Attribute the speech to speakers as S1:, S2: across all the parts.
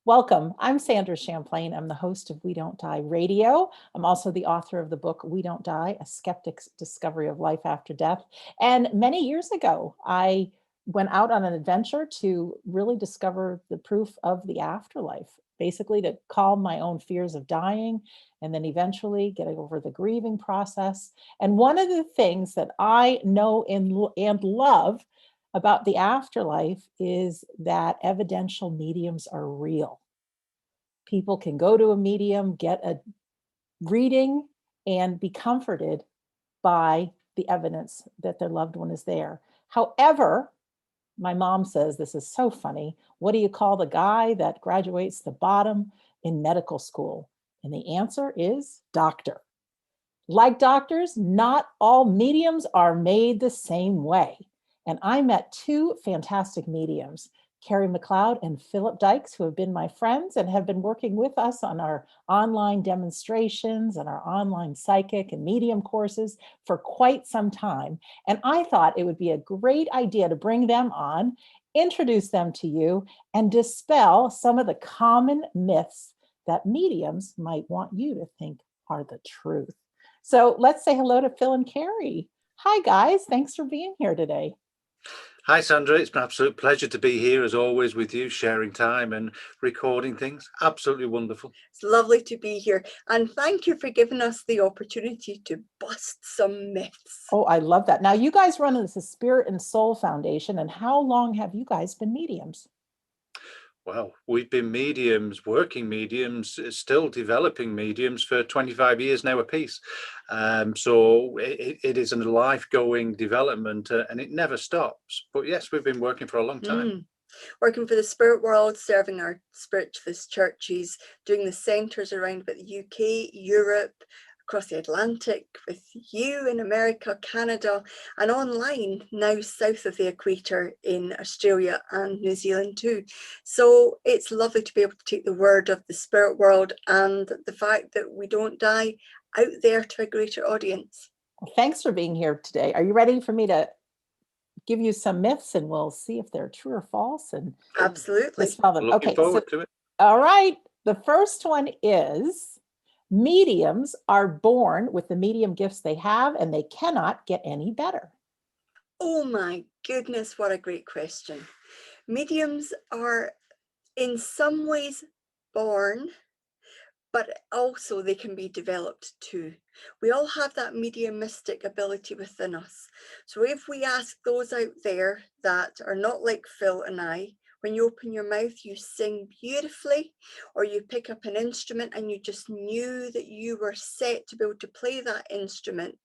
S1: Welcome. I'm Sandra Champlain. I'm the host of We Don't Die Radio. I'm also the author of the book We Don't Die, A Skeptic's Discovery of Life After Death. And many years ago, I went out on an adventure to really discover the proof of the afterlife, basically to calm my own fears of dying and then eventually getting over the grieving process. And one of the things that I know and love about the afterlife is that evidential mediums are real. People can go to a medium, get a reading, and be comforted by the evidence that their loved one is there. However, my mom says, this is so funny, what do you call the guy that graduates the bottom in medical school? And the answer is doctor. Like doctors, not all mediums are made the same way. And I met two fantastic mediums, Kerry McLeod and Philip Dykes, who have been my friends and have been working with us on our online demonstrations and our online psychic and medium courses for quite some time. And I thought it would be a great idea to bring them on, introduce them to you, and dispel some of the common myths that mediums might want you to think are the truth. So let's say hello to Phil and Kerry. Hi, guys. Thanks for being here today.
S2: Hi, Sandra. It's an absolute pleasure to be here, as always, with you, sharing time and recording things. Absolutely wonderful.
S3: It's lovely to be here. And thank you for giving us the opportunity to bust some myths.
S1: Oh, I love that. Now, you guys run the Spirit and Soul Foundation. And how long have you guys been mediums?
S2: Well, we've been mediums, working mediums, still developing mediums for 25 years now apiece. So it is a life-going development and it never stops. But yes, we've been working for a long time.
S3: Working for the spirit world, serving our spiritualist churches, doing the centres around about the UK, Europe, across the Atlantic, with you in America, Canada, and online now south of the equator in Australia and New Zealand too. So it's lovely to be able to take the word of the spirit world and the fact that we don't die out there to a greater audience.
S1: Well, thanks for being here today. Are you ready for me to give you some myths and we'll see if they're true or false? And
S3: absolutely.
S1: dispel them.
S2: Looking forward to it.
S1: All right. The first one is mediums are born with the medium gifts they have and they cannot get any better.
S3: Oh my goodness, what a great question. Mediums are in some ways born, but also they can be developed too. We all have that mediumistic ability within us. So if we ask those out there that are not like Phil and I, when you open your mouth, you sing beautifully, or you pick up an instrument and you just knew that you were set to be able to play that instrument,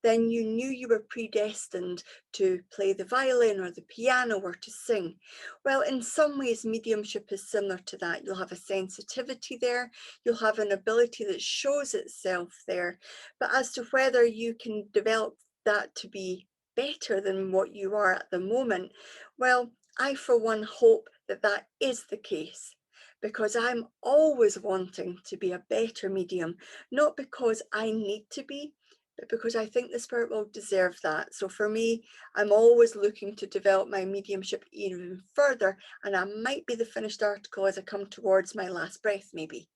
S3: then you knew you were predestined to play the violin or the piano or to sing. Well, in some ways, mediumship is similar to that. You'll have a sensitivity there. You'll have an ability that shows itself there. But as to whether you can develop that to be better than what you are at the moment, well, I, for one, hope that that is the case, because I'm always wanting to be a better medium, not because I need to be, but because I think the spirit will deserve that. So for me, I'm always looking to develop my mediumship even further, and I might be the finished article as I come towards my last breath, maybe.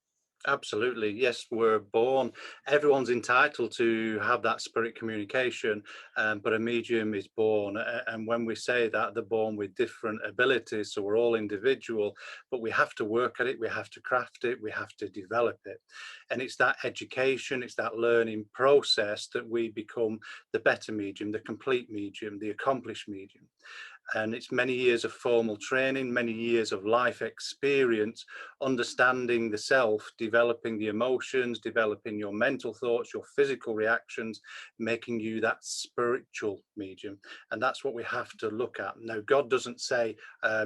S2: Absolutely. Yes, we're born. Everyone's entitled to have that spirit communication, but a medium is born. And when we say that, they're born with different abilities. So we're all individual, but we have to work at it. We have to craft it. We have to develop it. And it's that education, it's that learning process that we become the better medium, the complete medium, the accomplished medium. And it's many years of formal training, many years of life experience, understanding the self, developing the emotions, developing your mental thoughts, your physical reactions, making you that spiritual medium. And that's what we have to look at. Now, God doesn't say,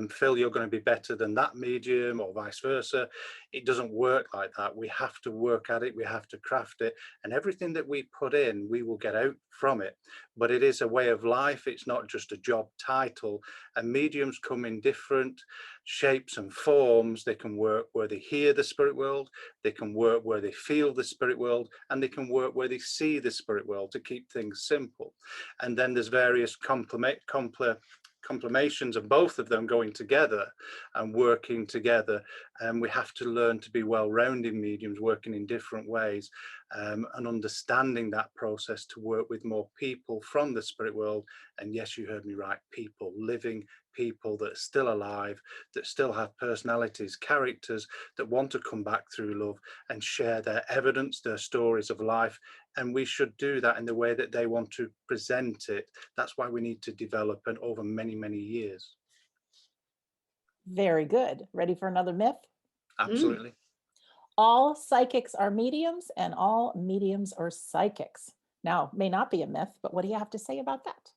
S2: Phil, you're going to be better than that medium or vice versa. It doesn't work like that. We have to work at it. We have to craft it. And everything that we put in, we will get out from it. But it is a way of life. It's not just a job title. And mediums come in different shapes and forms. They can work where they hear the spirit world, they can work where they feel the spirit world, and they can work where they see the spirit world, to keep things simple. And then there's various confirmations of both of them going together and working together. And we have to learn to be well-rounded mediums, working in different ways, and understanding that process to work with more people from the spirit world. And yes, you heard me right, people, living people that are still alive, that still have personalities, characters that want to come back through love and share their evidence, their stories of life. And we should do that in the way that they want to present it. That's why we need to develop it over many, many years.
S1: Very good. Ready for another myth?
S2: Absolutely.
S1: All psychics are mediums and all mediums are psychics. Now, may not be a myth, but what do you have to say about that?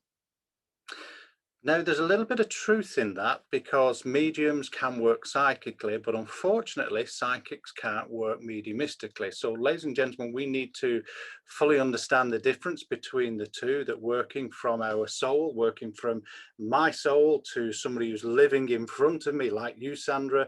S2: Now, there's a little bit of truth in that, because mediums can work psychically, but unfortunately, psychics can't work mediumistically. So, ladies and gentlemen, we need to fully understand the difference between the two, that working from our soul, working from my soul to somebody who's living in front of me, like you, Sandra,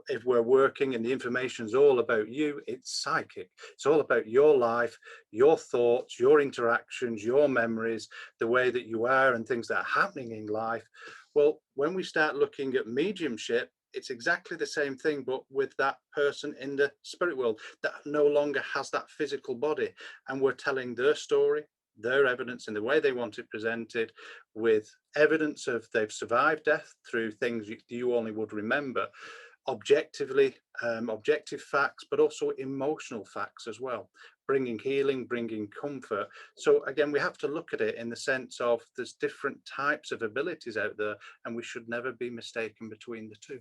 S2: if we're working and the information's all about you, it's psychic. It's all about your life, your thoughts, your interactions, your memories, the way that you are and things that are happening in life. Well, when we start looking at mediumship, it's exactly the same thing, but with that person in the spirit world that no longer has that physical body, and we're telling their story, their evidence in the way they want it presented, with evidence of they've survived death through things you only would remember, objectively, objective facts, but also emotional facts as well, bringing healing, bringing comfort. So again, we have to look at it in the sense of there's different types of abilities out there, and we should never be mistaken between the two.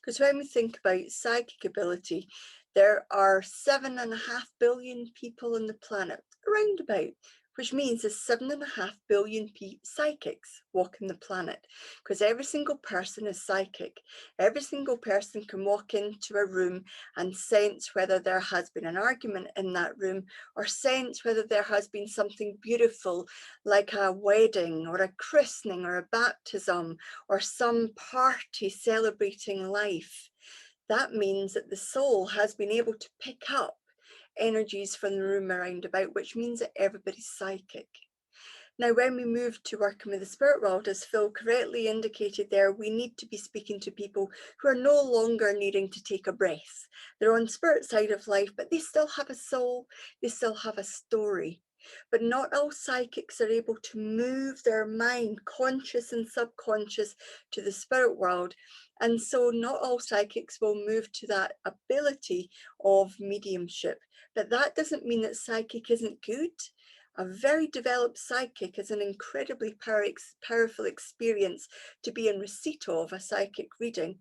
S3: Because when we think about psychic ability, there are 7.5 billion people on the planet, around about, which means there's 7.5 billion psychics walking the planet, because every single person is psychic. Every single person can walk into a room and sense whether there has been an argument in that room, or sense whether there has been something beautiful like a wedding or a christening or a baptism or some party celebrating life. That means that the soul has been able to pick up energies from the room around about, which means that everybody's psychic. Now, when we move to working with the spirit world, as Phil correctly indicated there, we need to be speaking to people who are no longer needing to take a breath. They're on spirit side of life, but they still have a soul, they still have a story. But not all psychics are able to move their mind, conscious and subconscious, to the spirit world. And so not all psychics will move to that ability of mediumship. But that doesn't mean that psychic isn't good. A very developed psychic is an incredibly powerful experience to be in receipt of a psychic reading,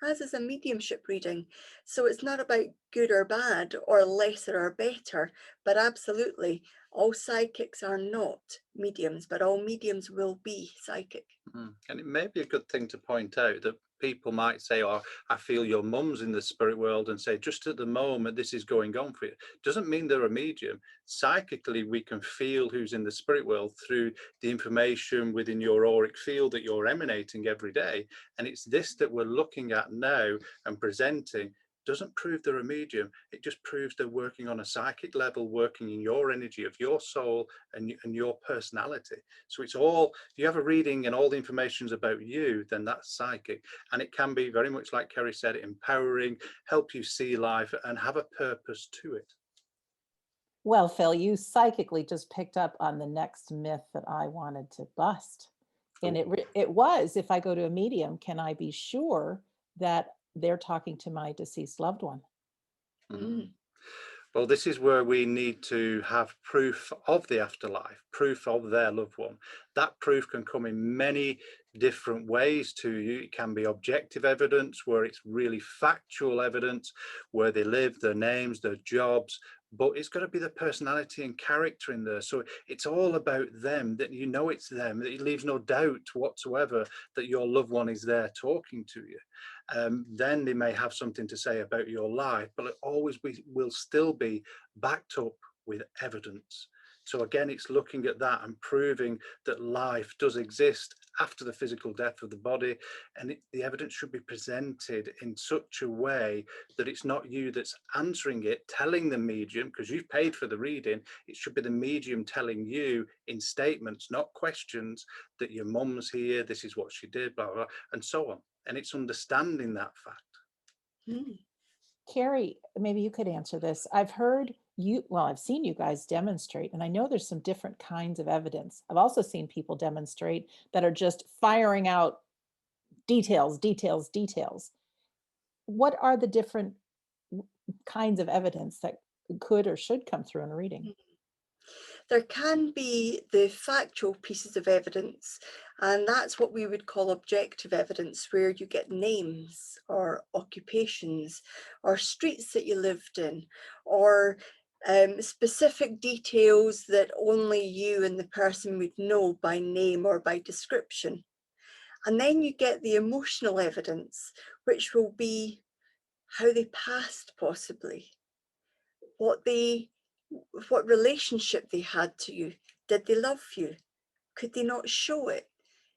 S3: as is a mediumship reading. So it's not about good or bad or lesser or better, but absolutely all psychics are not mediums, but all mediums will be psychic.
S2: And it may be a good thing to point out that people might say, oh, I feel your mum's in the spirit world, and say, just at the moment, this is going on for you. Doesn't mean they're a medium. Psychically, we can feel who's in the spirit world through the information within your auric field that you're emanating every day. And it's this that we're looking at now and presenting. Doesn't prove they're a medium. It just proves they're working on a psychic level, working in your energy of your soul and your personality. So it's all, if you have a reading and all the information's about you, then that's psychic. And it can be very much like Kerry said, empowering, help you see life and have a purpose to it.
S1: Well, Phil, you psychically just picked up on the next myth that I wanted to bust. And it was, if I go to a medium, can I be sure that they're talking to my deceased loved one?
S2: Well, this is where we need to have proof of the afterlife, proof of their loved one. That proof can come in many different ways to you. It can be objective evidence, where it's really factual evidence, where they live, their names, their jobs, but it's got to be the personality and character in there. So it's all about them, that you know it's them, that it leaves no doubt whatsoever that your loved one is there talking to you. Then they may have something to say about your life, but it always will still be backed up with evidence. So again, it's looking at that and proving that life does exist after the physical death of the body, and the evidence should be presented in such a way that it's not you that's answering it, telling the medium, because you've paid for the reading. It should be the medium telling you in statements, not questions, that your mum's here, this is what she did, blah, blah, and so on. And it's understanding that fact.
S3: Mm.
S1: Carrie, maybe you could answer this. I've heard you, well, I've seen you guys demonstrate, and I know there's some different kinds of evidence. I've also seen people demonstrate that are just firing out details, details, details. What are the different kinds of evidence that could or should come through in a reading?
S3: There can be the factual pieces of evidence, and that's what we would call objective evidence, where you get names or occupations or streets that you lived in, or specific details that only you and the person would know by name or by description. And then you get the emotional evidence, which will be how they passed, possibly, what relationship they had to you. Did they love you? Could they not show it?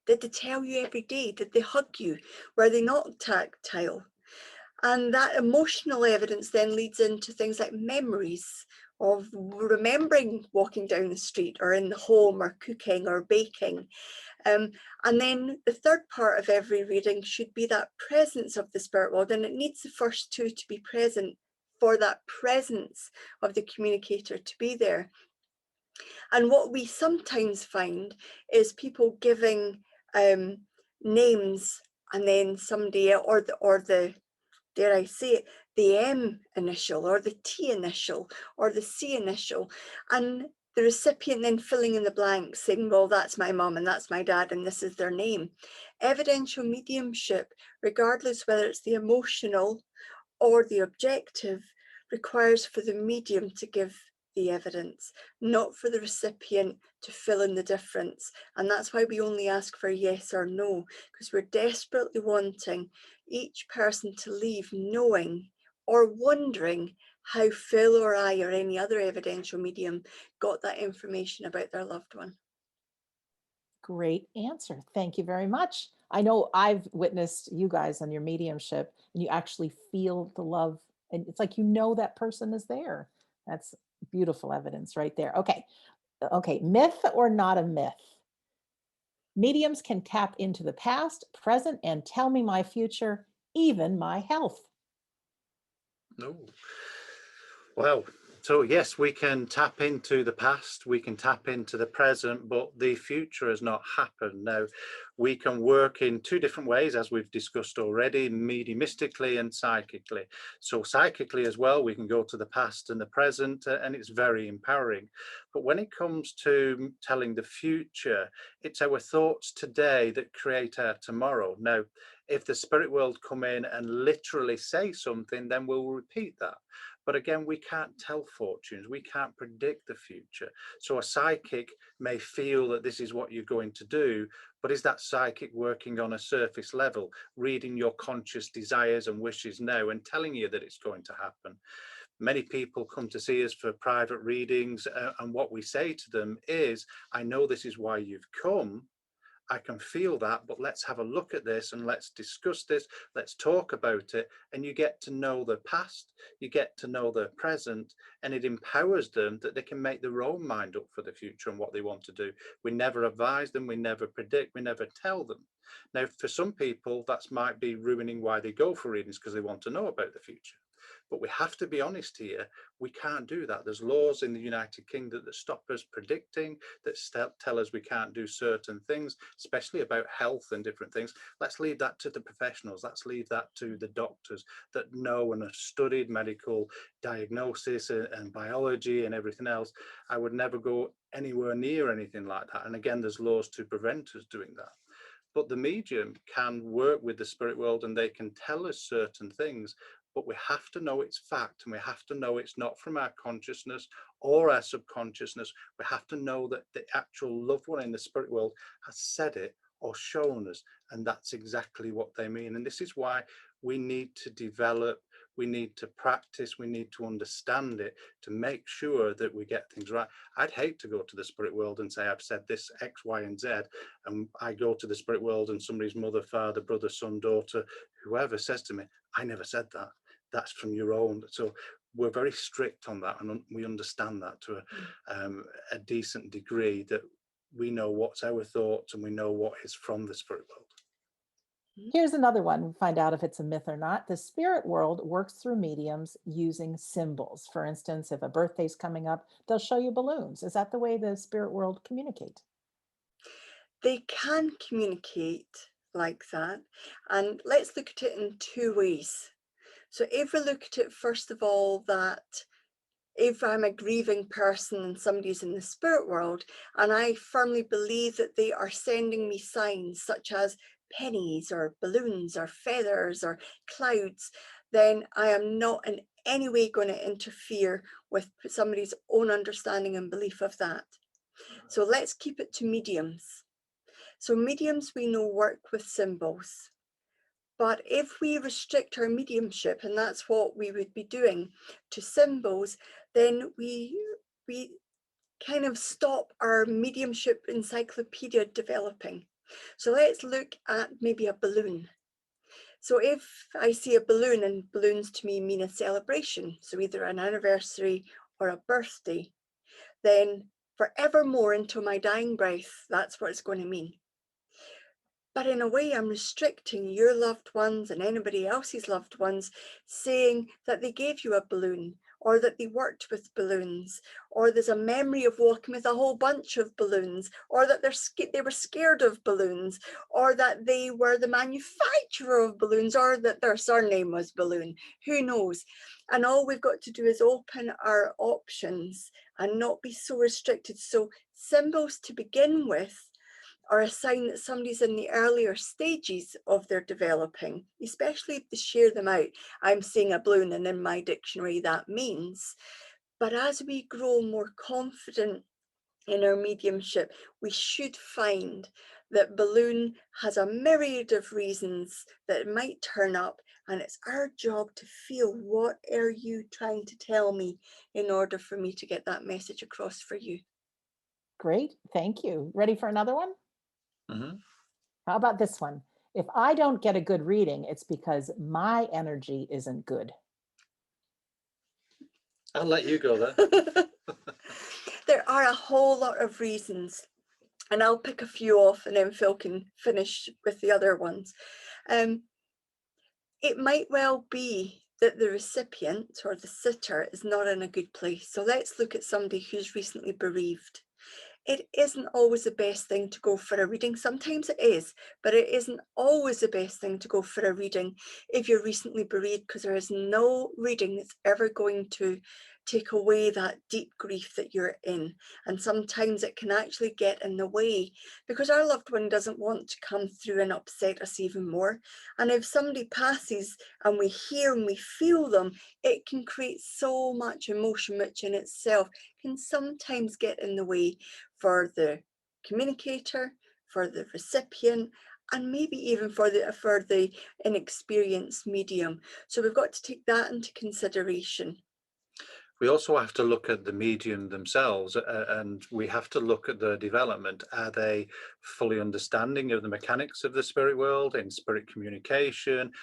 S3: Did they tell you every day? Did they hug you? Were they not tactile? And that emotional evidence then leads into things like memories of remembering walking down the street or in the home or cooking or baking. And then the third part of every reading should be that presence of the spirit world, and it needs the first two to be present for that presence of the communicator to be there. And what we sometimes find is people giving names, and then somebody, or the dare I say it, the M initial or the T initial or the C initial, and the recipient then filling in the blanks, saying, well, that's my mum and that's my dad and this is their name. Evidential mediumship, regardless whether it's the emotional or the objective, requires for the medium to give the evidence, not for the recipient to fill in the difference. And that's why we only ask for yes or no, because we're desperately wanting each person to leave knowing or wondering how Phil or I or any other evidential medium got that information about their loved one.
S1: Great answer. Thank you very much. I know I've witnessed you guys on your mediumship, and you actually feel the love, and it's like you know that person is there. That's beautiful evidence right there. Okay. Okay. Myth or not a myth? Mediums can tap into the past, present, and tell me my future, even my health.
S2: No. Well, so yes, we can tap into the past, we can tap into the present, but the future has not happened. Now, we can work in two different ways, as we've discussed already, mediumistically and psychically. So psychically as well, we can go to the past and the present, and it's very empowering. But when it comes to telling the future, it's our thoughts today that create our tomorrow. Now, if the spirit world come in and literally say something, then we'll repeat that. But again, we can't tell fortunes. We can't predict the future. So a psychic may feel that this is what you're going to do, but is that psychic working on a surface level, reading your conscious desires and wishes now and telling you that it's going to happen? Many people come to see us for private readings, and what we say to them is, I know this is why you've come. I can feel that, but let's have a look at this and let's discuss this. Let's talk about it. And you get to know their past, you get to know their present, and it empowers them that they can make their own mind up for the future and what they want to do. We never advise them, we never predict, we never tell them. Now, for some people, that might be ruining why they go for readings, because they want to know about the future. But we have to be honest here, we can't do that. There's laws in the United Kingdom that stop us predicting, that tell us we can't do certain things, especially about health and different things. Let's leave that to the professionals. Let's leave that to the doctors that know and have studied medical diagnosis and biology and everything else. I would never go anywhere near anything like that. And again, there's laws to prevent us doing that. But the medium can work with the spirit world and they can tell us certain things, but we have to know it's fact, and we have to know it's not from our consciousness or our subconsciousness. We have to know that the actual loved one in the spirit world has said it or shown us, and that's exactly what they mean. And this is why we need to develop we need to practice, we need to understand it to make sure that we get things right. I'd hate to go to the spirit world and say, I've said this X, Y, and Z, and I go to the spirit world and somebody's mother, father, brother, son, daughter, whoever says to me, I never said that. That's from your own. So we're very strict on that, and we understand that to a decent degree, that we know what's our thoughts and we know what is from the spirit world.
S1: Here's another one. We'll find out if it's a myth or not. The spirit world works through mediums using symbols. For instance, if a birthday's coming up, they'll show you balloons. Is that the way the spirit world communicate?
S3: They can communicate like that. And let's look at it in two ways. So if we look at it, first of all, that if I'm a grieving person and somebody's in the spirit world, and I firmly believe that they are sending me signs such as pennies or balloons or feathers or clouds, then I am not in any way going to interfere with somebody's own understanding and belief of that. So let's keep it to mediums. So mediums, we know, work with symbols. But if we restrict our mediumship, and that's what we would be doing, to symbols, then we kind of stop our mediumship encyclopedia developing. So let's look at maybe a balloon. So if I see a balloon, and balloons to me mean a celebration, so either an anniversary or a birthday, then forevermore until my dying breath, that's what it's going to mean. But in a way, I'm restricting your loved ones and anybody else's loved ones, saying that they gave you a balloon, or that they worked with balloons, or there's a memory of walking with a whole bunch of balloons, or that they were scared of balloons, or that they were the manufacturer of balloons, or that their surname was Balloon. Who knows? And all we've got to do is open our options and not be so restricted. So symbols, to begin with, are a sign that somebody's in the earlier stages of their developing, especially if they share them out. I'm seeing a balloon, and in my dictionary that means. But as we grow more confident in our mediumship, we should find that balloon has a myriad of reasons that it might turn up, and it's our job to feel, what are you trying to tell me, in order for me to get that message across for you.
S1: Great. Thank you. Ready for another one?
S2: Mm-hmm.
S1: How about this one? If I don't get a good reading, it's because my energy isn't good.
S2: I'll let you go there.
S3: There are a whole lot of reasons, and I'll pick a few off, and then Phil can finish with the other ones. It might well be that the recipient or the sitter is not in a good place. So let's look at somebody who's recently bereaved. It isn't always the best thing to go for a reading. Sometimes it is, but it isn't always the best thing to go for a reading if you're recently bereaved, because there is no reading that's ever going to take away that deep grief that you're in. And sometimes it can actually get in the way, because our loved one doesn't want to come through and upset us even more. And if somebody passes and we hear and we feel them, it can create so much emotion, which in itself can sometimes get in the way for the communicator, for the recipient, and maybe even for the inexperienced medium. So we've got to take that into consideration.
S2: We also have to look at the medium themselves, and we have to look at their development. Are they fully understanding of the mechanics of the spirit world in spirit communication?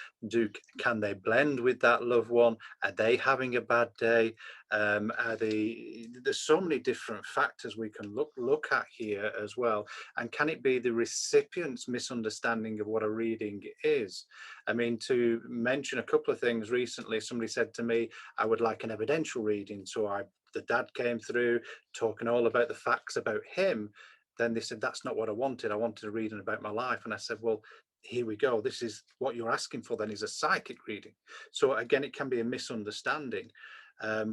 S2: Can they blend with that loved one? Are they having a bad day? There's so many different factors we can look at here as well. And can it be the recipient's misunderstanding of what a reading is? I mean, to mention a couple of things, recently somebody said to me, I would like an evidential reading. So the dad came through talking all about the facts about him. Then they said, that's not what I wanted. I wanted a reading about my life. And I said, well, here we go. This is what you're asking for then, is a psychic reading. So again, it can be a misunderstanding.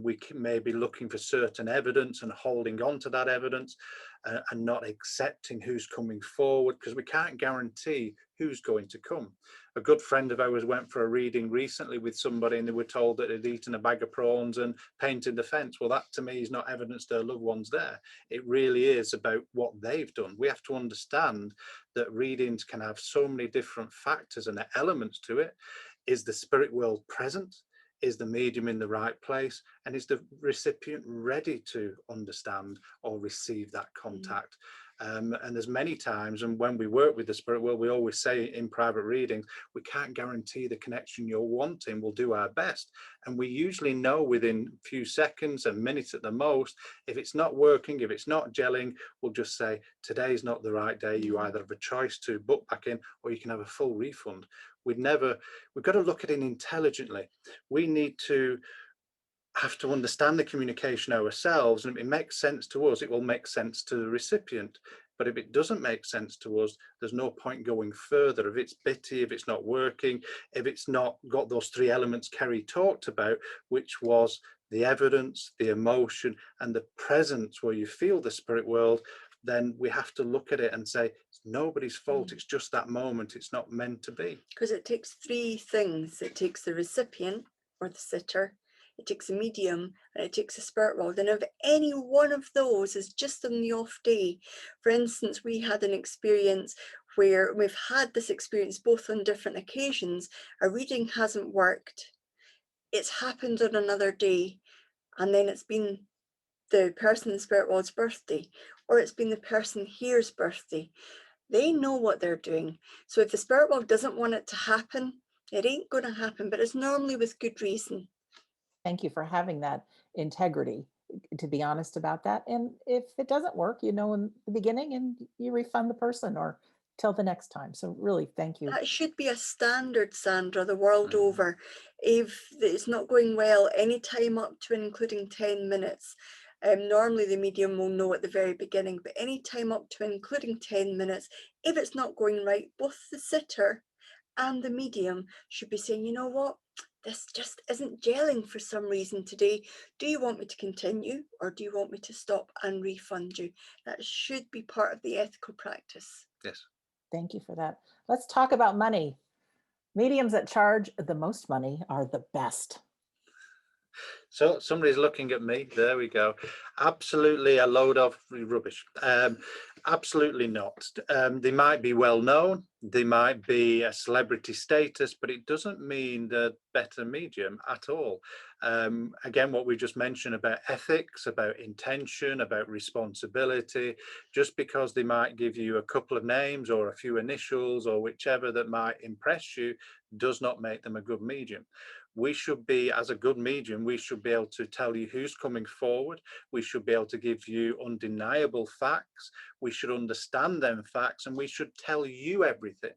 S2: We may be looking for certain evidence and holding on to that evidence and not accepting who's coming forward, because we can't guarantee who's going to come. A good friend of ours went for a reading recently with somebody, and they were told that they'd eaten a bag of prawns and painted the fence. Well, that to me is not evidence their loved one's there. It really is about what they've done. We have to understand that readings can have so many different factors and elements to it. Is the spirit world present? Is the medium in the right place? And is the recipient ready to understand or receive that contact? And there's many times, and when we work with the spirit world, we always say in private readings, we can't guarantee the connection you're wanting. We'll do our best. And we usually know within a few seconds and minutes at the most, if it's not working, if it's not gelling, we'll just say, today's not the right day. You either have a choice to book back in, or you can have a full refund. We've got to look at it intelligently. We need to have to understand the communication ourselves, and if it makes sense to us, it will make sense to the recipient. But if it doesn't make sense to us, there's no point going further. If it's bitty, if it's not working, if it's not got those three elements Kerry talked about, which was the evidence, the emotion, and the presence where you feel the spirit world, then we have to look at it and say, it's nobody's fault. It's just that moment. It's not meant to be.
S3: Because it takes three things. It takes the recipient or the sitter, it takes a medium, and it takes a spirit world. And if any one of those is just on the off day, for instance, we had an experience where we've had this experience both on different occasions. A reading hasn't worked, it's happened on another day, and then it's been the person in the spirit world's birthday, or it's been the person here's birthday. They know what they're doing. So if the spirit world doesn't want it to happen, it ain't going to happen, but it's normally with good reason.
S1: Thank you for having that integrity, to be honest about that. And if it doesn't work, in the beginning, and you refund the person or till the next time. So really, thank you.
S3: That should be a standard, Sandra, the world over. If it's not going well, any time up to and including 10 minutes, normally the medium will know at the very beginning, but any time up to and including 10 minutes, if it's not going right, both the sitter and the medium should be saying, you know what, this just isn't gelling for some reason today. Do you want me to continue, or do you want me to stop and refund you? That should be part of the ethical practice.
S2: Yes.
S1: Thank you for that. Let's talk about money. Mediums that charge the most money are the best.
S2: So somebody's looking at me. There we go. Absolutely a load of rubbish. Absolutely not. They might be well known. They might be a celebrity status, but it doesn't mean they're better medium at all. Again, what we just mentioned about ethics, about intention, about responsibility, just because they might give you a couple of names or a few initials or whichever that might impress you, does not make them a good medium. We should be, as a good medium, we should be able to tell you who's coming forward. We should be able to give you undeniable facts. We should understand them facts, and we should tell you everything.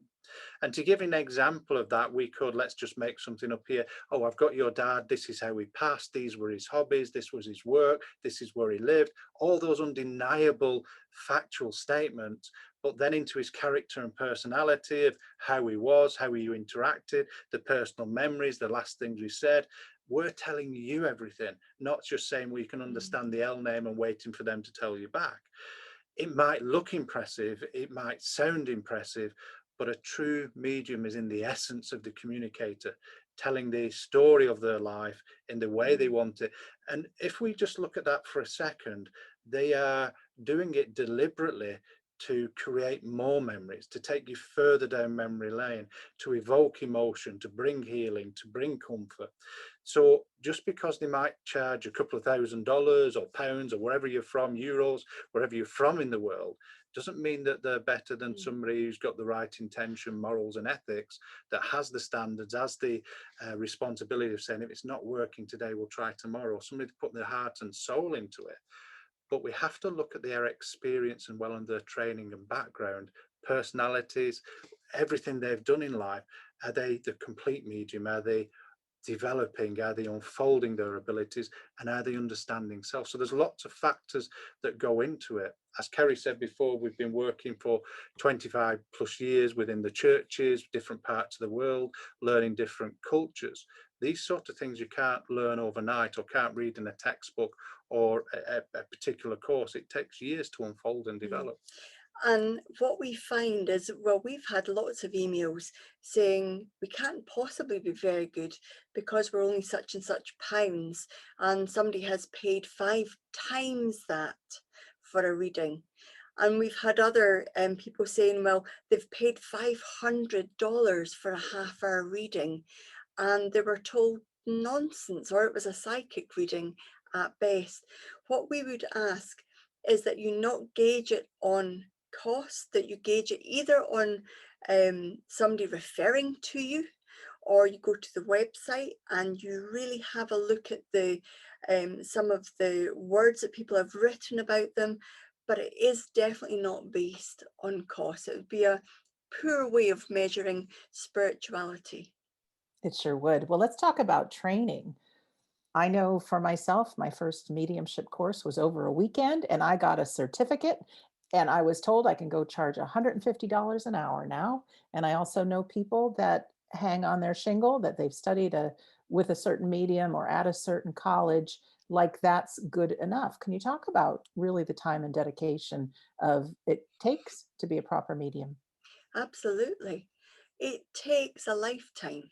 S2: And to give an example of that, we could, let's just make something up here. Oh, I've got your dad. This is how he passed. These were his hobbies. This was his work. This is where he lived. All those undeniable factual statements, but then into his character and personality of how he was, how you interacted, the personal memories, the last things we said. We're telling you everything, not just saying we can understand the L name and waiting for them to tell you back. It might look impressive. It might sound impressive, but a true medium is in the essence of the communicator, telling the story of their life in the way they want it. And if we just look at that for a second, they are doing it deliberately to create more memories, to take you further down memory lane, to evoke emotion, to bring healing, to bring comfort. So just because they might charge a couple of $1,000s or pounds or wherever you're from, euros, wherever you're from in the world, doesn't mean that they're better than somebody who's got the right intention, morals and ethics, that has the standards, has the responsibility of saying, if it's not working today, we'll try tomorrow. Somebody put their heart and soul into it. But we have to look at their experience and well and their training and background, personalities, everything they've done in life. Are they the complete medium? Are they developing? Are they unfolding their abilities? And are they understanding self? So there's lots of factors that go into it. As Kerry said before, we've been working for 25 plus years within the churches, different parts of the world, learning different cultures. These sort of things you can't learn overnight or can't read in a textbook or a particular course. It takes years to unfold and develop.
S3: And what we find is, well, we've had lots of emails saying we can't possibly be very good because we're only such and such pounds, and somebody has paid 5 times that for a reading. And we've had other people saying, well, they've paid $500 for a half-hour reading, and they were told nonsense, or it was a psychic reading at best, what we would ask is that you not gauge it on cost, that you gauge it either on somebody referring to you, or you go to the website and you really have a look at the some of the words that people have written about them. But it is definitely not based on cost. It would be a poor way of measuring spirituality.
S1: It sure would. Well, let's talk about training. I know for myself, my first mediumship course was over a weekend and I got a certificate and I was told I can go charge $150 an hour now. And I also know people that hang on their shingle that they've studied with a certain medium or at a certain college, like that's good enough. Can you talk about really the time and dedication of it takes to be a proper medium?
S3: Absolutely. It takes a lifetime.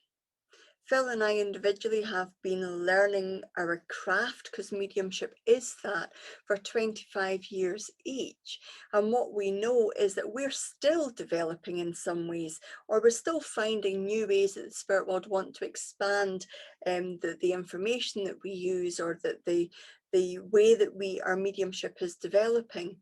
S3: Phil and I individually have been learning our craft, because mediumship is that, for 25 years each. And what we know is that we're still developing in some ways, or we're still finding new ways that the spirit world want to expand the information that we use, or that the way that our mediumship is developing.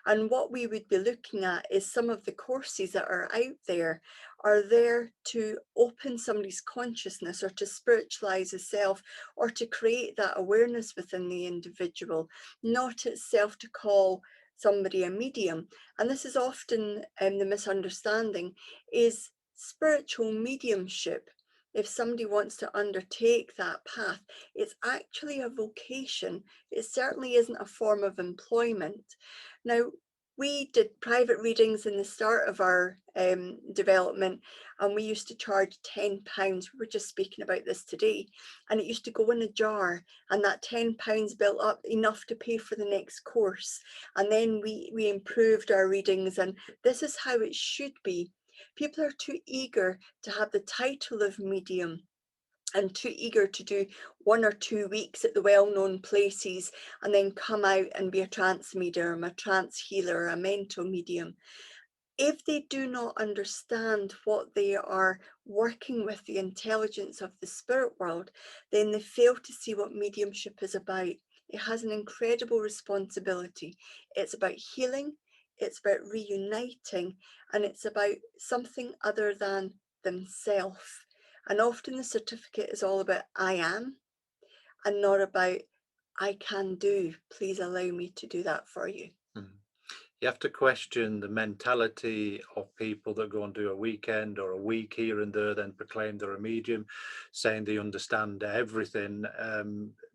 S3: And what we would be looking at is some of the courses that are out there are there to open somebody's consciousness, or to spiritualize the self, or to create that awareness within the individual, not itself to call somebody a medium. And this is often the misunderstanding, is spiritual mediumship. If somebody wants to undertake that path, it's actually a vocation. It certainly isn't a form of employment. Now, we did private readings in the start of our development, and we used to charge £10. We were just speaking about this today, and it used to go in a jar, and that £10 built up enough to pay for the next course. And then we improved our readings, and this is how it should be. People are too eager to have the title of medium, and too eager to do 1 or 2 weeks at the well-known places and then come out and be a trance medium, a trance healer, a mental medium. If they do not understand what they are working with, the intelligence of the spirit world, then they fail to see what mediumship is about. It has an incredible responsibility. It's about healing, it's about reuniting, and it's about something other than themselves. And often the certificate is all about I am, and not about I can do. Please allow me to do that for you.
S2: Mhm. You have to question the mentality of people that go and do a weekend or a week here and there, then proclaim they're a medium, saying they understand everything.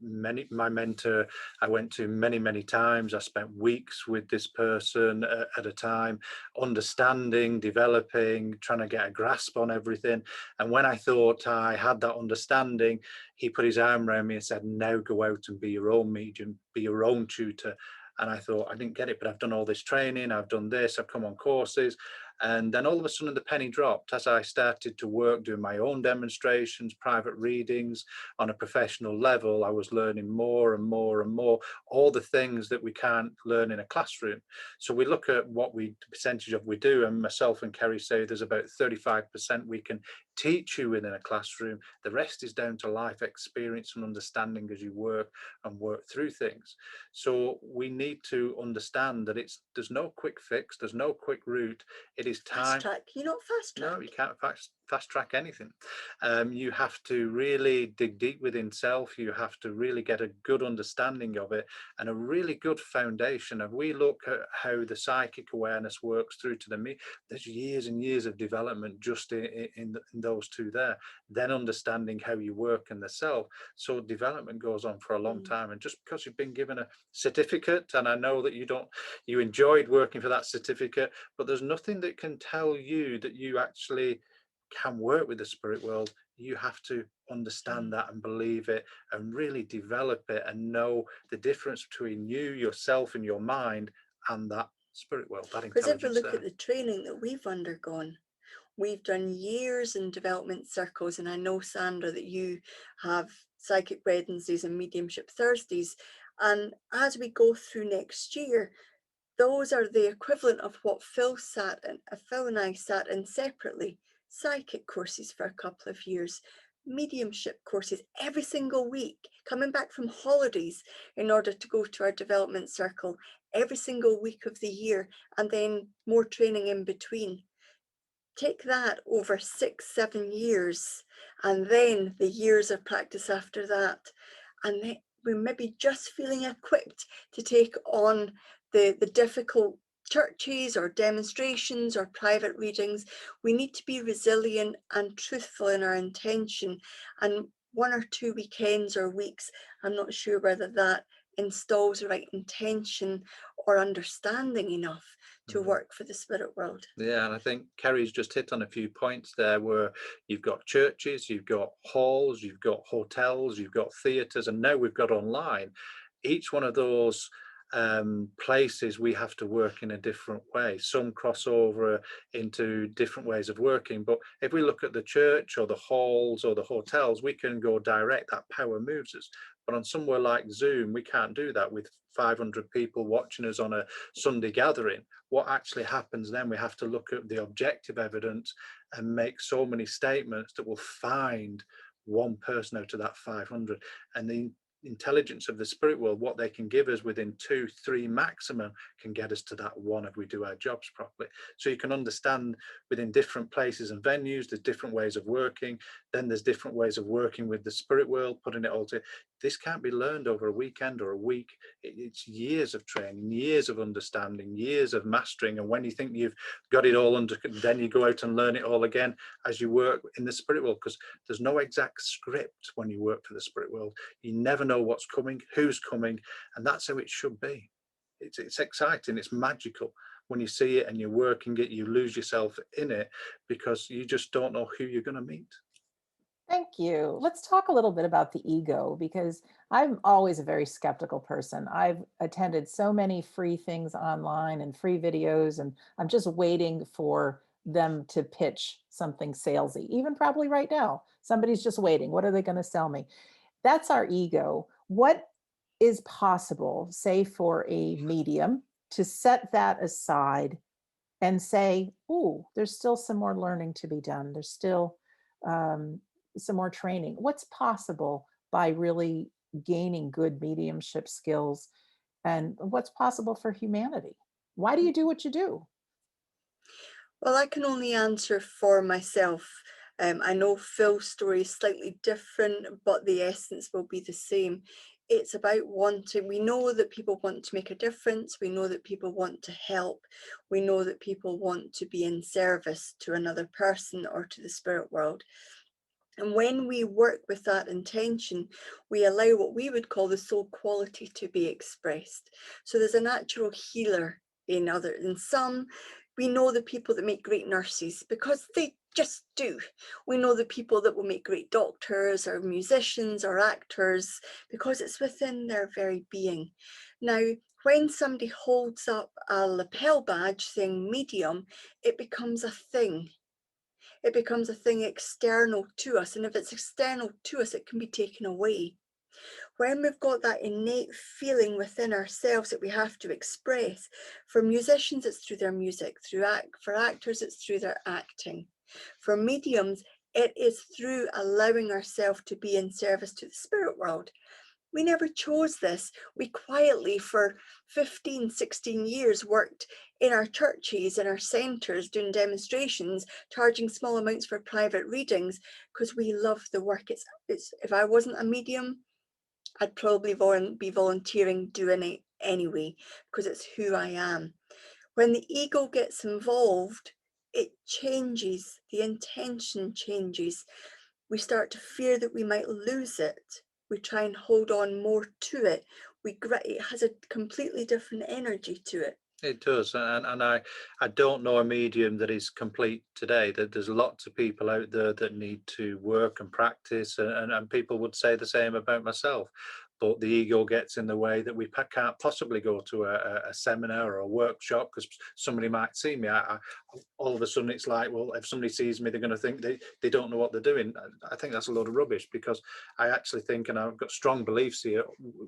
S2: My mentor, I went to many times. I spent weeks with this person at a time, understanding, developing, trying to get a grasp on everything. And when I thought I had that understanding, he put his arm around me and said, now go out and be your own medium, be your own tutor. And I thought, I didn't get it, but I've done all this training, I've done this, I've come on courses. And then all of a sudden the penny dropped as I started to work doing my own demonstrations, private readings on a professional level. I was learning more and more and more, all the things that we can't learn in a classroom. So we look at what the percentage of we do, and myself and Kerry say there's about 35% we can teach you within a classroom. The rest is down to life experience and understanding as you work through things. So we need to understand that there's no quick fix, there's no quick route. It is time.
S3: Fast track. You're not fast track.
S2: No, you can't fast track anything. You have to really dig deep within self. You have to really get a good understanding of it and a really good foundation. If we look at how the psychic awareness works through to there's years and years of development just in those two there. Then understanding how you work in the self. So development goes on for a long time. And just because you've been given a certificate, and I know that you enjoyed working for that certificate, but there's nothing that can tell you that you actually can work with the spirit world. You have to understand that and believe it and really develop it and know the difference between you, yourself, and your mind and that spirit world, that intelligence.
S3: Because if we look at the training that we've undergone, we've done years in development circles, and I know, Sandra, that you have Psychic Wednesdays and Mediumship Thursdays. And as we go through next year, those are the equivalent of what Phil and I sat in separately, psychic courses for a couple of years, mediumship courses every single week, coming back from holidays in order to go to our development circle every single week of the year, and then more training in between. Take that over 6-7 years, and then the years of practice after that, and then we're maybe just feeling equipped to take on the difficult churches or demonstrations or private readings. We need to be resilient and truthful in our intention, and 1 or 2 weekends or weeks, I'm not sure whether that installs the right intention or understanding enough to work for the spirit world.
S2: Yeah, and I think Kerry's just hit on a few points there, where you've got churches, you've got halls, you've got hotels, you've got theatres, and now we've got online. Each one of those places, we have to work in a different way. Some cross over into different ways of working, but if we look at the church or the halls or the hotels, we can go direct. That power moves us. But on somewhere like Zoom, we can't do that with 500 people watching us on a Sunday gathering. What actually happens then, we have to look at the objective evidence and make so many statements that will find one person out of that 500. And the intelligence of the spirit world, what they can give us within 2-3 maximum, can get us to that one if we do our jobs properly. So you can understand within different places and venues, there's different ways of working. Then there's different ways of working with the spirit world, putting it all together. This can't be learned over a weekend or a week. It's years of training, years of understanding, years of mastering. And when you think you've got it all under, then you go out and learn it all again as you work in the spirit world, because there's no exact script when you work for the spirit world. You never know what's coming, who's coming, and that's how it should be. It's exciting, it's magical. When you see it and you're working it, you lose yourself in it because you just don't know who you're going to meet.
S1: Thank you. Let's talk a little bit about the ego, because I'm always a very skeptical person. I've attended so many free things online and free videos, and I'm just waiting for them to pitch something salesy. Even probably right now, somebody's just waiting. What are they going to sell me? That's our ego. What is possible, say for a medium, to set that aside and say, oh, there's still some more learning to be done. There's still some more training. What's possible by really gaining good mediumship skills, and what's possible for humanity? Why do you do what you do?
S3: Well, I can only answer for myself. I know Phil's story is slightly different, but the essence will be the same. It's about wanting, we know that people want to make a difference. We know that people want to help. We know that people want to be in service to another person or to the spirit world. And when we work with that intention, we allow what we would call the soul quality to be expressed. So there's a natural healer in others. In some, we know the people that make great nurses because they just do. We know the people that will make great doctors or musicians or actors because it's within their very being. Now, when somebody holds up a lapel badge saying medium, it becomes a thing. It becomes a thing external to us. And if it's external to us, it can be taken away. When we've got that innate feeling within ourselves that we have to express, for musicians, it's through their music. For actors, it's through their acting. For mediums, it is through allowing ourselves to be in service to the spirit world. We never chose this. We quietly, for 15, 16 years, worked in our churches, in our centres, doing demonstrations, charging small amounts for private readings, because we love the work. It's if I wasn't a medium, I'd probably be volunteering doing it anyway, because it's who I am. When the ego gets involved, it changes, the intention changes. We start to fear that we might lose it. We try and hold on more to it. It has a completely different energy to it.
S2: It does, and I don't know a medium that is complete today. That there's lots of people out there that need to work and practice, and people would say the same about myself. But the ego gets in the way that we can't possibly go to a seminar or a workshop because somebody might see me. All of a sudden, it's like, well, if somebody sees me, they're going to think they don't know what they're doing. I think that's a load of rubbish, because I actually think, and I've got strong beliefs here,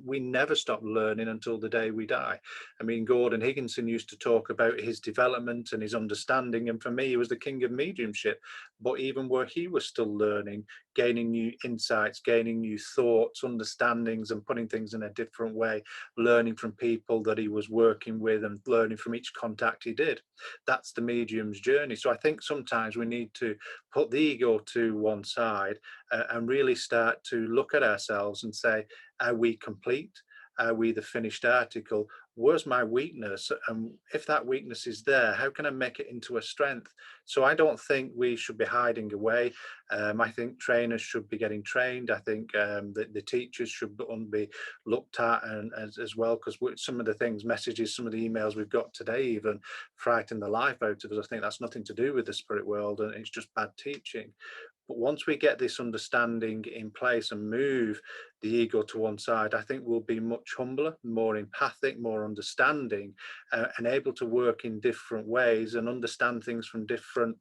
S2: we never stop learning until the day we die. I mean, Gordon Higginson used to talk about his development and his understanding, and for me, he was the king of mediumship. But even where he was still learning, gaining new insights, gaining new thoughts, understandings, and putting things in a different way, learning from people that he was working with and learning from each contact he did. That's the medium's journey. So I think sometimes we need to put the ego to one side and really start to look at ourselves and say, are we complete? Are we the finished article? Where's my weakness? And if that weakness is there, how can I make it into a strength? So I don't think we should be hiding away. I think trainers should be getting trained. I think that the teachers should be looked at and as well, because some of the things, messages, some of the emails we've got today even frighten the life out of us. I think that's nothing to do with the spirit world, and it's just bad teaching. But once we get this understanding in place and move the ego to one side, I think we'll be much humbler, more empathic, more understanding, and able to work in different ways and understand things from different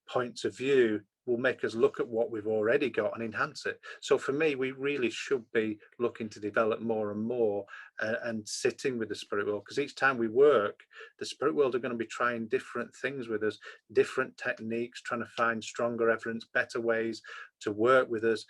S2: points of view. Will make us look at what we've already got and enhance it. So for me, we really should be looking to develop more and more and sitting with the spirit world, because each time we work, the spirit world are going to be trying different things with us, different techniques, trying to find stronger evidence, better ways to work with us.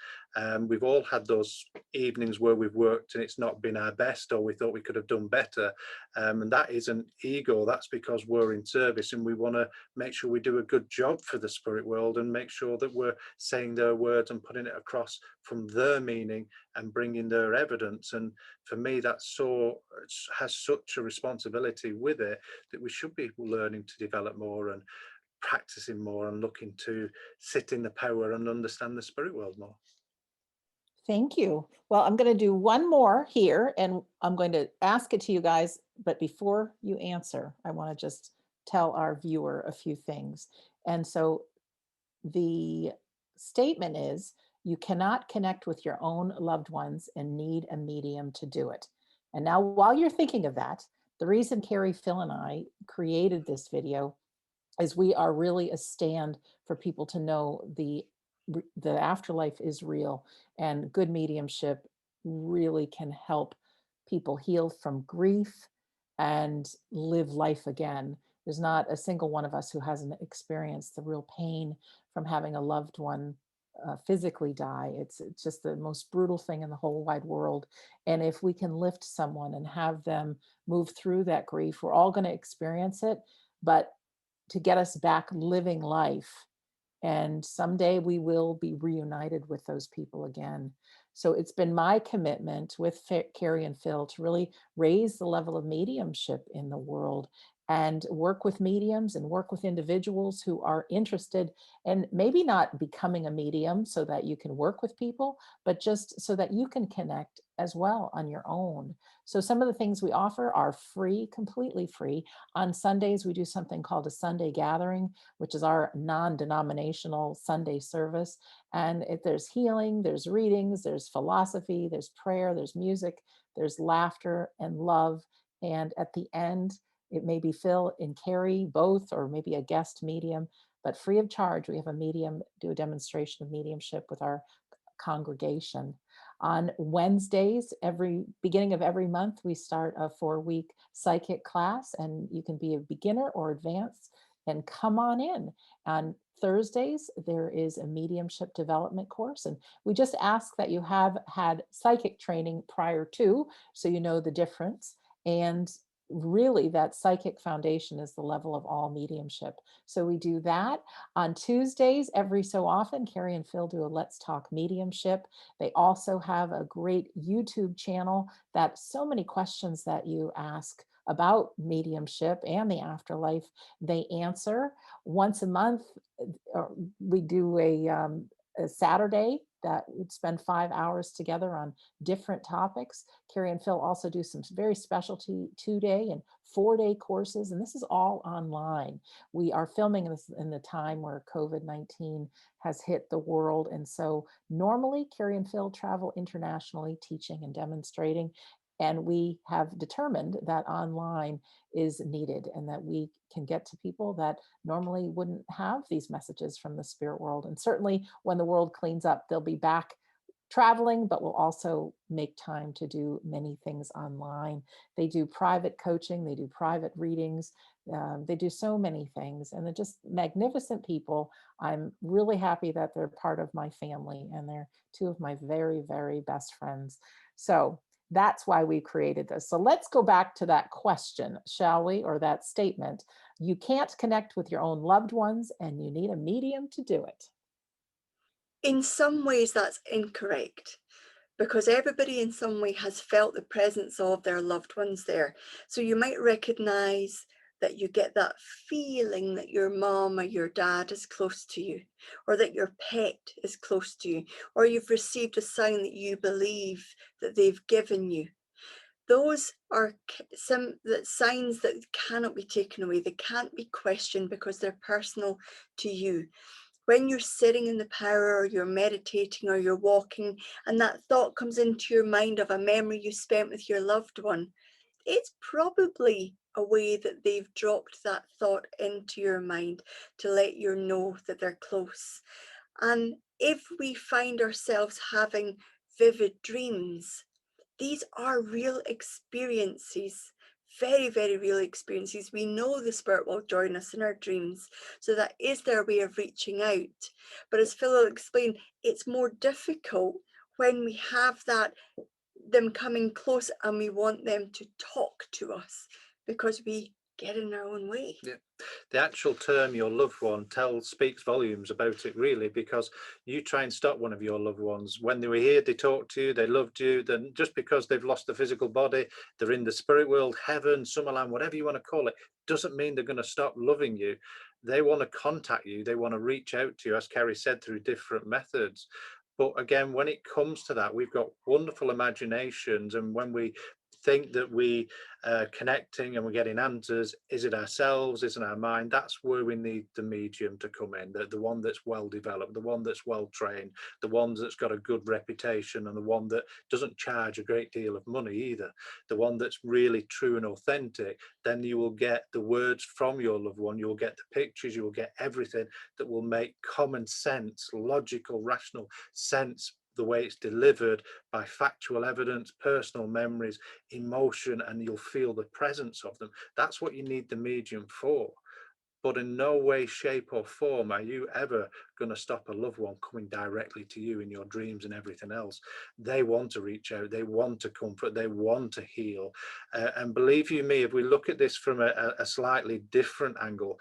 S2: We've all had those evenings where we've worked and it's not been our best, or we thought we could have done better. And that isn't ego. That's because we're in service and we want to make sure we do a good job for the spirit world and make sure that we're saying their words and putting it across from their meaning and bringing their evidence. And for me, that's has such a responsibility with it, that we should be learning to develop more and practicing more and looking to sit in the power and understand the spirit world more.
S1: Thank you. Well, I'm going to do one more here and I'm going to ask it to you guys. But before you answer, I want to just tell our viewer a few things. And so the statement is, you cannot connect with your own loved ones and need a medium to do it. And now while you're thinking of that, the reason Carrie, Phil, and I created this video is we are really a stand for people to know the afterlife is real, and good mediumship really can help people heal from grief and live life again. There's not a single one of us who hasn't experienced the real pain from having a loved one physically die. It's just the most brutal thing in the whole wide world. And if we can lift someone and have them move through that grief, we're all going to experience it. But to get us back living life, and someday we will be reunited with those people again. So it's been my commitment with Carrie and Phil to really raise the level of mediumship in the world and work with mediums and work with individuals who are interested, and maybe not becoming a medium so that you can work with people, but just so that you can connect as well on your own. So some of the things we offer are free, completely free. On Sundays, we do something called a Sunday gathering, which is our non-denominational Sunday service. And if there's healing, there's readings, there's philosophy, there's prayer, there's music, there's laughter and love. And at the end, it may be Phil and Carrie both, or maybe a guest medium, but free of charge. We have a medium do a demonstration of mediumship with our congregation. On Wednesdays, every beginning of every month, we start a 4-week psychic class, and you can be a beginner or advanced and come on in. On Thursdays, there is a mediumship development course, and we just ask that you have had psychic training prior to, so you know the difference. And really, that psychic foundation is the level of all mediumship. So we do that. On Tuesdays, every so often, Carrie and Phil do a Let's Talk Mediumship. They also have a great YouTube channel that so many questions that you ask about mediumship and the afterlife, they answer. Once a month, we do a Saturday that would spend 5 hours together on different topics. Carrie and Phil also do some very specialty 2-day and 4-day courses, and this is all online. We are filming this in the time where COVID-19 has hit the world, and so normally Carrie and Phil travel internationally teaching and demonstrating, and we have determined that online is needed and that we can get to people that normally wouldn't have these messages from the spirit world. And certainly when the world cleans up, they'll be back traveling, but we'll also make time to do many things online. They do private coaching, they do private readings, They do so many things, and they're just magnificent people. I'm really happy that they're part of my family, and they're two of my very, very best friends. So that's why we created this. So let's go back to that question, shall we? Or that statement. You can't connect with your own loved ones, and you need a medium to do it.
S3: In some ways, that's incorrect, because everybody in some way has felt the presence of their loved ones there. So you might recognize that you get that feeling that your mom or your dad is close to you, or that your pet is close to you, or you've received a sign that you believe that they've given you. Those are some signs that cannot be taken away. They can't be questioned because they're personal to you. When you're sitting in the power, or you're meditating, or you're walking, and that thought comes into your mind of a memory you spent with your loved one, it's probably a way that they've dropped that thought into your mind to let you know that they're close. And if we find ourselves having vivid dreams, these are real experiences, very, very real experiences. We know the Spirit will join us in our dreams. So that is their way of reaching out. But as Phil will explain, it's more difficult when we have them coming close and we want them to talk to us, because we get in our own way.
S2: Yeah. The actual term your loved one speaks volumes about it, really, because you try and stop one of your loved ones. When they were here, they talked to you, they loved you. Then just because they've lost the physical body, they're in the spirit world, heaven, summerland, whatever you want to call it, doesn't mean they're going to stop loving you. They want to contact you. They want to reach out to you, as Kerry said, through different methods. But again, when it comes to that, we've got wonderful imaginations, and when we think that we connecting and we're getting answers, is it ourselves, is it our mind? That's where we need the medium to come in, the one that's well developed, the one that's well trained, the one that's got a good reputation, and the one that doesn't charge a great deal of money either, the one that's really true and authentic. Then you will get the words from your loved one, you'll get the pictures, you will get everything that will make common sense, logical, rational sense, the way it's delivered by factual evidence, personal memories, emotion, and you'll feel the presence of them. That's what you need the medium for. But in no way, shape, or form are you ever going to stop a loved one coming directly to you in your dreams and everything else. They want to reach out, they want to comfort, they want to heal. And believe you me, if we look at this from a slightly different angle,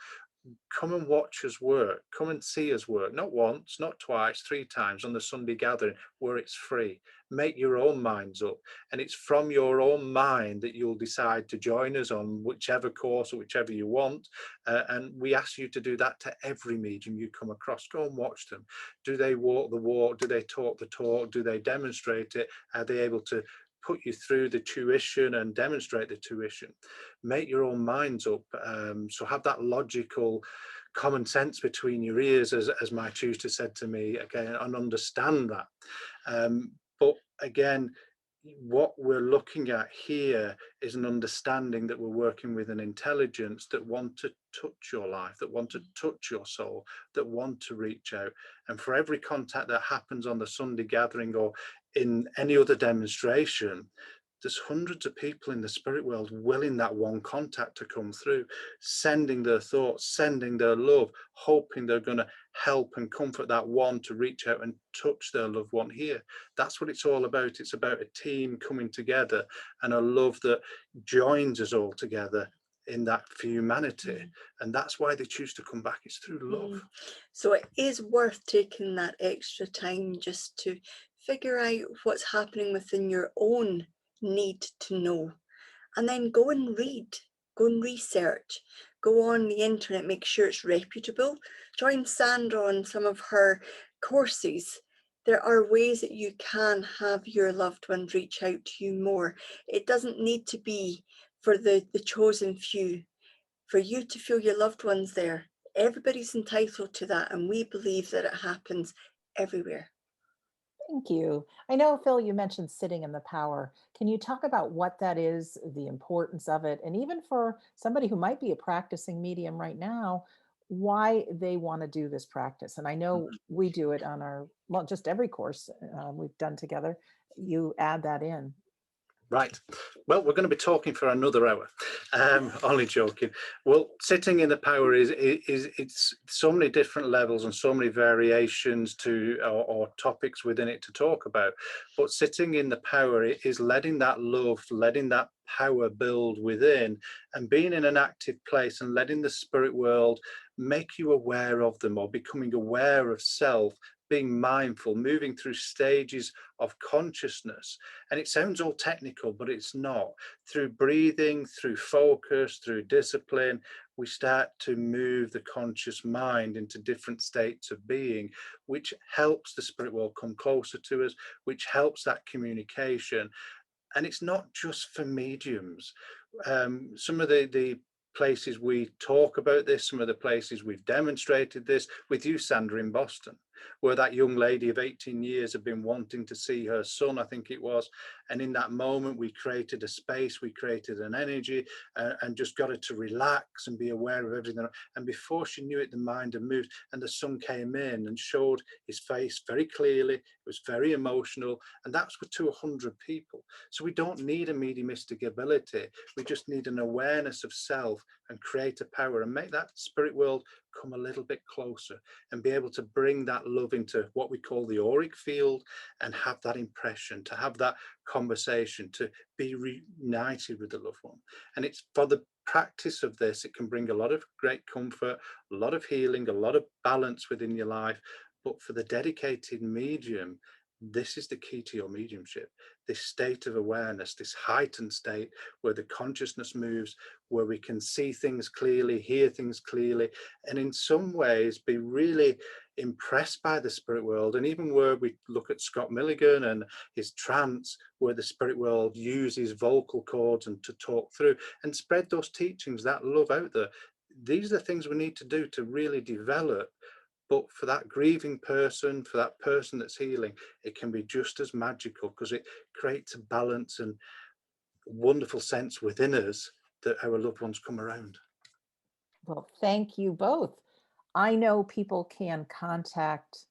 S2: come and watch us work, come and see us work, not once, not twice, 3 times on the Sunday gathering where it's free. Make your own minds up, and it's from your own mind that you'll decide to join us on whichever course or whichever you want. And we ask you to do that to every medium you come across. Go and watch them. Do they walk the walk? Do they talk the talk? Do they demonstrate it? Are they able to put you through the tuition and demonstrate the tuition? Make your own minds up. So have that logical common sense between your ears, as my tutor said to me, again, and understand that. But again, what we're looking at here is an understanding that we're working with an intelligence that want to touch your life, that want to touch your soul, that want to reach out. And for every contact that happens on the Sunday gathering or in any other demonstration, there's hundreds of people in the spirit world willing that one contact to come through, sending their thoughts, sending their love, hoping they're going to help and comfort that one to reach out and touch their loved one here. That's what it's all about. It's about a team coming together and a love that joins us all together in that for humanity. And that's why they choose to come back. It's through love.
S3: So it is worth taking that extra time just to figure out what's happening within your own need to know, and then go and read, go and research, go on the internet, make sure it's reputable. Join Sandra on some of her courses. There are ways that you can have your loved ones reach out to you more. It doesn't need to be for the chosen few. For you to feel your loved ones there, everybody's entitled to that, and we believe that it happens everywhere.
S1: Thank you. I know, Phil, you mentioned sitting in the power. Can you talk about what that is, the importance of it, and even for somebody who might be a practicing medium right now, why they want to do this practice? And I know we do it on our, well, just every course we've done together. You add that in.
S2: Right. Well, we're going to be talking for another hour. Only joking. Well, sitting in the power is it's so many different levels and so many variations to or topics within it to talk about. But sitting in the power is letting that love, letting that power build within, and being in an active place and letting the spirit world make you aware of them, or becoming aware of self, being mindful, moving through stages of consciousness. And it sounds all technical, but it's not. Through breathing, through focus, through discipline, we start to move the conscious mind into different states of being, which helps the spirit world come closer to us, which helps that communication. And it's not just for mediums. Some of the places we talk about this, some of the places we've demonstrated this with you, Sandra, in Boston, where that young lady of 18 years had been wanting to see her son, I think it was. And in that moment, we created a space, we created an energy, and just got her to relax and be aware of everything. And before she knew it, the mind had moved, and the son came in and showed his face very clearly. It was very emotional, and that's to 100 people. So we don't need a mediumistic ability. We just need an awareness of self and create a power and make that spirit world come a little bit closer and be able to bring that love into what we call the auric field and have that impression, to have that conversation, to be reunited with the loved one. And it's for the practice of this, it can bring a lot of great comfort, a lot of healing, a lot of balance within your life. But for the dedicated medium, this is the key to your mediumship, this state of awareness, this heightened state where the consciousness moves, where we can see things clearly, hear things clearly, and in some ways be really impressed by the spirit world. And even where we look at Scott Milligan and his trance, where the spirit world uses vocal cords and to talk through and spread those teachings, that love out there. These are the things we need to do to really develop. But for that grieving person, for that person that's healing, it can be just as magical because it creates a balance and wonderful sense within us that our loved ones come around.
S1: Well, thank you both. I know people can contact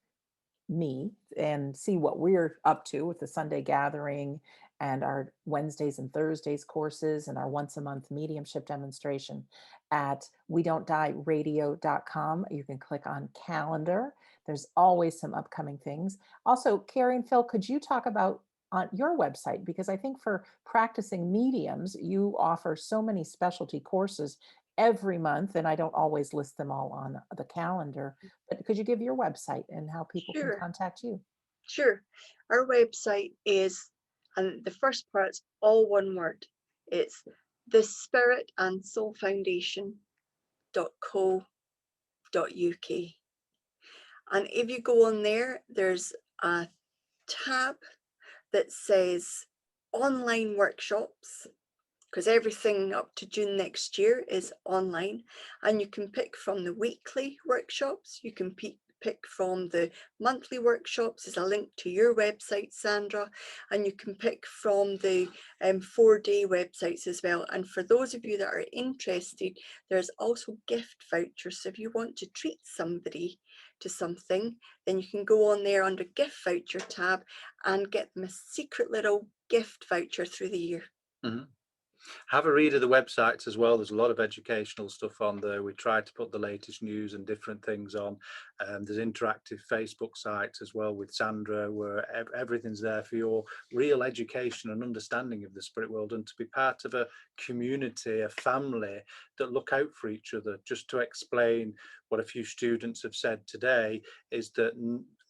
S1: me and see what we're up to with the Sunday gathering and our Wednesdays and Thursdays courses and our once a month mediumship demonstration at we-don't-die-radio.com. You can click on calendar. There's always some upcoming things. Also, Carrie and Phil, could you talk about on your website? Because I think for practicing mediums, you offer so many specialty courses every month, and I don't always list them all on the calendar. But could you give your website and how people can
S3: Sure.
S1: contact you?
S3: Sure. Our website is, and the first part's all one word, it's the Spirit and Soul Foundation.co.uk. And if you go on there, there's a tab that says online workshops, because everything up to June next year is online, and you can pick from the weekly workshops, you can pick from the monthly workshops. There's a link to your website, Sandra, and you can pick from the 4-day websites as well. And for those of you that are interested, there's also gift vouchers. So if you want to treat somebody to something, then you can go on there under gift voucher tab and get them a secret little gift voucher through the year.
S2: Mm-hmm. Have a read of the websites as well. There's a lot of educational stuff on there. We try to put the latest news and different things on. There's interactive Facebook sites as well with Sandra, where everything's there for your real education and understanding of the spirit world, and to be part of a community, a family that look out for each other. Just to explain what a few students have said today is that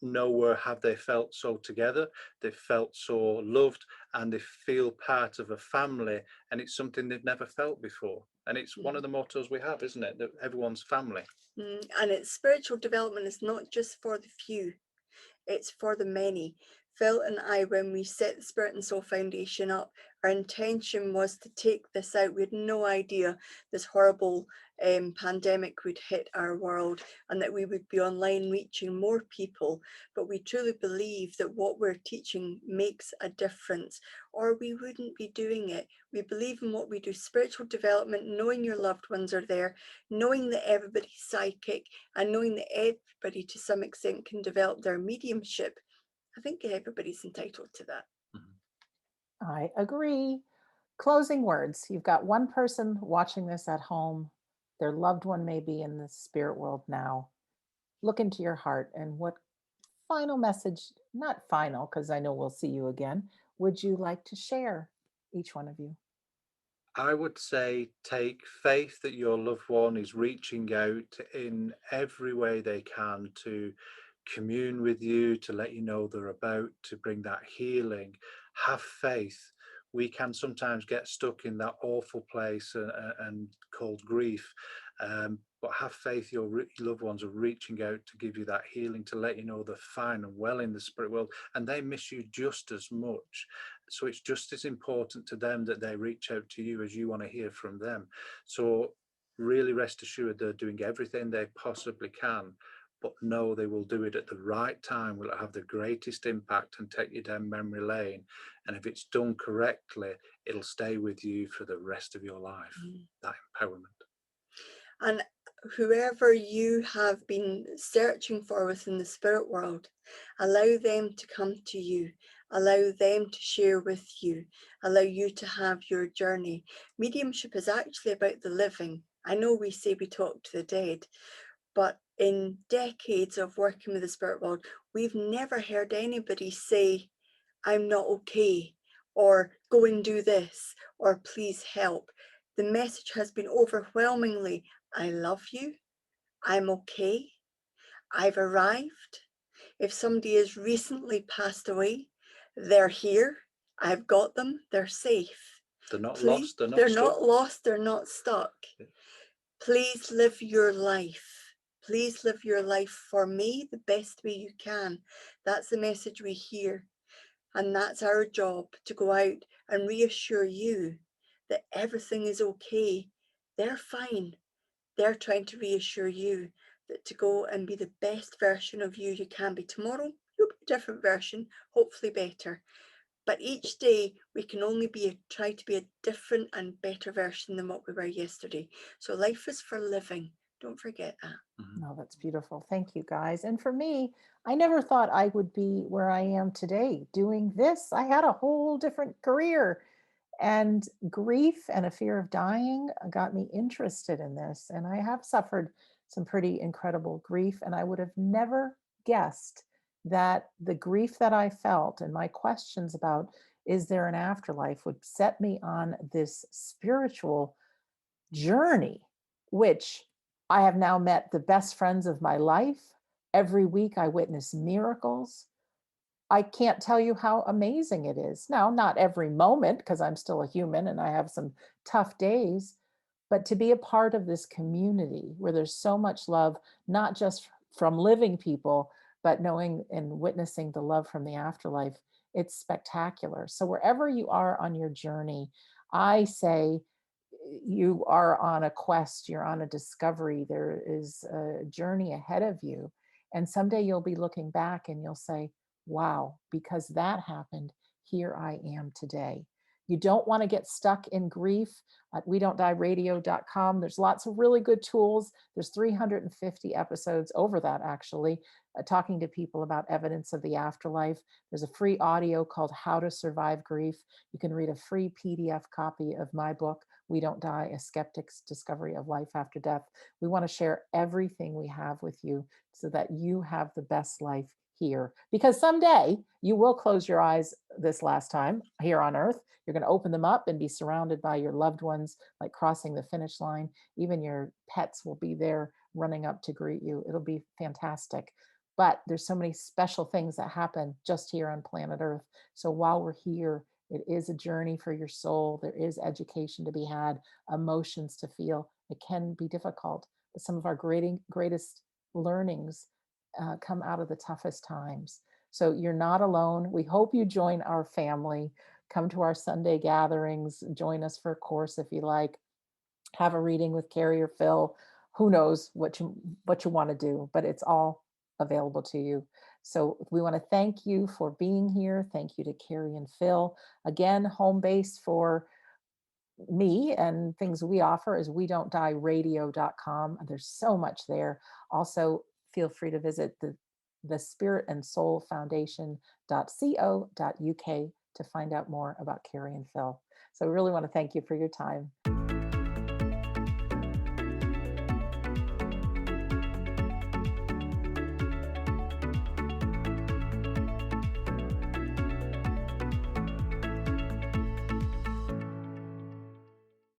S2: nowhere have they felt so together, they felt so loved, and they feel part of a family, and it's something they've never felt before. And it's one of the mottos we have, isn't it, that everyone's family.
S3: And it's spiritual development is not just for the few, it's for the many. Phil and I, when we set the Spirit and Soul Foundation up, our intention was to take this out. We had no idea this horrible pandemic would hit our world and that we would be online reaching more people. But we truly believe that what we're teaching makes a difference, or we wouldn't be doing it. We believe in what we do, spiritual development, knowing your loved ones are there, knowing that everybody's psychic, and knowing that everybody to some extent can develop their mediumship. I think everybody's entitled to that.
S1: I agree. Closing words. You've got one person watching this at home. Their loved one may be in the spirit world now. Look into your heart and what final message, not final, because I know we'll see you again, would you like to share, each one of you?
S2: I would say take faith that your loved one is reaching out in every way they can to commune with you, to let you know they're about to bring that healing. Have faith. We can sometimes get stuck in that awful place and called grief. But have faith your loved ones are reaching out to give you that healing, to let you know they're fine and well in the spirit world, and they miss you just as much. So it's just as important to them that they reach out to you as you want to hear from them. So really rest assured they're doing everything they possibly can, but know they will do it at the right time. Will it have the greatest impact and take you down memory lane? And if it's done correctly, it'll stay with you for the rest of your life. That empowerment.
S3: And whoever you have been searching for within the spirit world, allow them to come to you, allow them to share with you, allow you to have your journey. Mediumship is actually about the living. I know we say we talk to the dead, but in decades of working with the spirit world, we've never heard anybody say, I'm not okay, or go and do this, or please help. The message has been overwhelmingly, I love you, I'm okay, I've arrived. If somebody has recently passed away, they're here, I've got them, they're safe.
S2: They're not
S3: Please,
S2: lost, they're not
S3: they're
S2: stuck.
S3: not lost, they're not stuck.
S2: Yeah.
S3: Please live your life. Please live your life for me the best way you can. That's the message we hear. And that's our job, to go out and reassure you that everything is okay. They're fine. They're trying to reassure you that to go and be the best version of you can be. Tomorrow, you'll be a different version, hopefully better. But each day we can only try to be a different and better version than what we were yesterday. So life is for living. Don't forget that.
S1: No, that's beautiful. Thank you, guys. And for me, I never thought I would be where I am today doing this. I had a whole different career, and grief and a fear of dying got me interested in this. And I have suffered some pretty incredible grief, and I would have never guessed that the grief that I felt and my questions about is there an afterlife would set me on this spiritual journey, which I have now met the best friends of my life. Every week I witness miracles. I can't tell you how amazing it is. Now, not every moment, because I'm still a human and I have some tough days, but to be a part of this community where there's so much love, not just from living people, but knowing and witnessing the love from the afterlife, it's spectacular. So wherever you are on your journey, I say you are on a quest, you're on a discovery, there is a journey ahead of you. And someday you'll be looking back and you'll say, wow, because that happened, here I am today. You don't want to get stuck in grief. At we-don't-die-radio.com, there's lots of really good tools. There's 350 episodes over that, actually, talking to people about evidence of the afterlife. There's a free audio called How to Survive Grief. You can read a free PDF copy of my book, We Don't Die, A Skeptic's Discovery of Life After Death. We want to share everything we have with you so that you have the best life here. Because someday you will close your eyes this last time here on earth. You're going to open them up and be surrounded by your loved ones, like crossing the finish line. Even your pets will be there running up to greet you. It'll be fantastic. But there's so many special things that happen just here on planet Earth. So while we're here, it is a journey for your soul. There is education to be had, emotions to feel. It can be difficult, but some of our greatest learnings come out of the toughest times. So you're not alone. We hope you join our family. Come to our Sunday gatherings. Join us for a course if you like. Have a reading with Carrie or Phil. Who knows what you want to do, but it's all available to you. So we want to thank you for being here. Thank you to Carrie and Phil. Again, home base for me and things we offer is we-don't-die-radio.com. There's so much there. Also, feel free to visit the Spirit and Soul Foundation.co.uk to to find out more about Carrie and Phil. So we really want to thank you for your time.